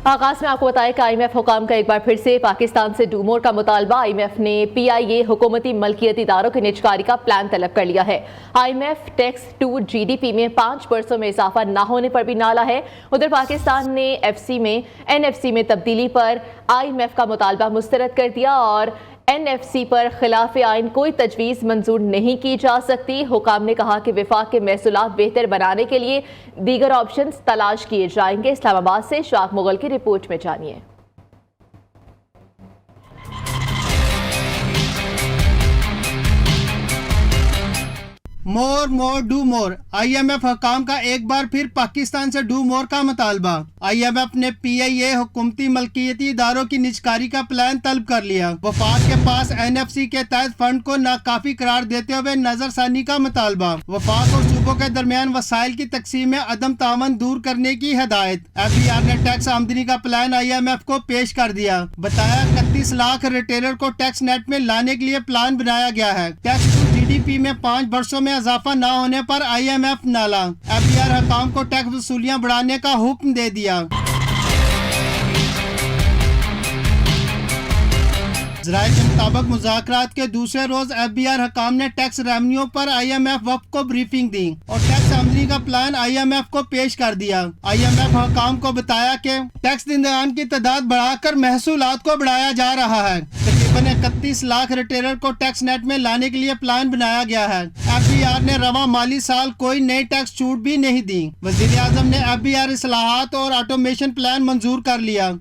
आगाज में आपको बताया कि आईएमएफ हुकाम का एक बार फिर से पाकिस्तान से डूमोर का मुतालबा। आईएमएफ ने पीआईए हुकूमती मलकियती इदारों की निजकारी का प्लान तलब कर लिया है। आईएमएफ टैक्स टू जीडीपी में 5% में इजाफा न होने पर भी नाला है। उधर पाकिस्तान ने एनएफसी में तब्दीली पर आईएमएफ का मुतालबा मुस्तरद कर दिया और एनएफसी पर खिलाफ आइन कोई तजवीज़ मंजूर नहीं की जा सकती। हुकाम ने कहा कि विफाक के महसूलात बेहतर बनाने के लिए दीगर ऑप्शन तलाश किए जाएंगे। इस्लामाबाद से शाख मुगल की रिपोर्ट में जानिए। More do more. आईएमएफ हुकाम का एक बार फिर पाकिस्तान से डू मोर का मुतालबा। आईएमएफ ने पीआईए हुकूमती मलकियती इदारों की निजकारी का प्लान तलब कर लिया। वफाक के पास एनएफसी के तहत फंड को नाकाफी करार देते हुए नजरसानी का मुतालबा। वफाक और सूबों के दरमियान वसाइल की तकसीम में अदम तावन दूर करने की हिदायत। एफबीआर ने टैक्स आमदनी का प्लान आईएमएफ को पेश कर दिया। बताया 31 लाख रिटेलर को टैक्स नेट में लाने के लिए प्लान बनाया गया है। टैक्स जीडीपी में 5 वर्षों में इजाफा न होने पर आईएमएफ नाला। एफबीआर हुकाम को टैक्स वसूलियां बढ़ाने का हुक्म दे दिया। ज़राए के मुताबिक मुज़ाकरात के दूसरे रोज एफबीआर हुकाम ने टैक्स रेवेन्यू पर आईएमएफ वफ़ को ब्रीफिंग दी और टैक्स आमदनी का प्लान आईएमएफ को पेश कर दिया। आईएमएफ हुकाम को बताया कि टैक्स देनदारान की तादाद बढ़ाकर महसूलात को बढ़ाया जा रहा है। तकरीबन 31 लाख रिटेलर को टैक्स नेट में लाने के लिए प्लान बनाया गया है। एफबीआर ने रवा माली साल कोई नई टैक्स छूट भी नहीं दी। वज़ीर आज़म ने एफबीआर इस्लाहात और ऑटोमेशन प्लान मंजूर कर लिया।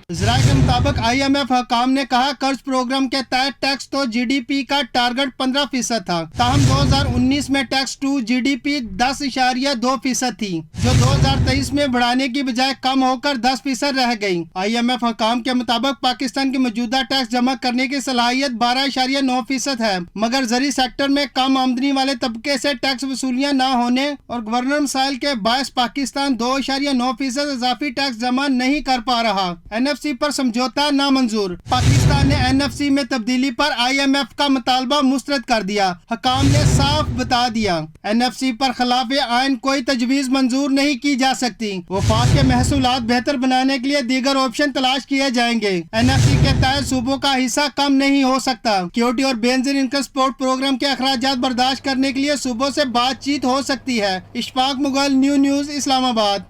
ज़राए के मुताबिक आईएमएफ हुकाम ने कहा कर्ज प्रोग्राम के तहत टैक्स तो जीडीपी का टारगेट 15% था। ताहम 2019 में टैक्स टू जीडीपी 10.2% थी, जो 2023 में बढ़ाने की बजाय कम होकर 10% रह गई। आईएमएफ हुकाम के मुताबिक पाकिस्तान की मौजूदा टैक्स जमा करने की सलाहियत 12.9% है, मगर ज़री सेक्टर में कम आमदनी वाले तबके से टैक्स वसूलियाँ न होने और गवर्नर मसाइल के बायस पाकिस्तान 2.9% इजाफी टैक्स जमा नहीं कर पा रहा। एनएफसी पर समझौता नामंजूर। पाकिस्तान ने एनएफसी में तब्दीली पर आईएमएफ का मुतालबा मुस्तरद कर दिया। हुकाम ने साफ बता दिया एनएफसी पर खिलाफ आइन कोई तजवीज़ मंजूर नहीं की जा सकती। वफाक के महसूलात बेहतर बनाने के लिए दीगर ऑप्शन तलाश किए जाएंगे। एनएफसी के तहत सूबों का हिस्सा कम नहीं हो सकता। सिक्योरिटी और बेंजीन इनकम सपोर्ट प्रोग्राम के अखराजात बर्दाश्त करने के लिए सूबों से बातचीत हो सकती है। Ishfaq Mughal, new news, Islamabad.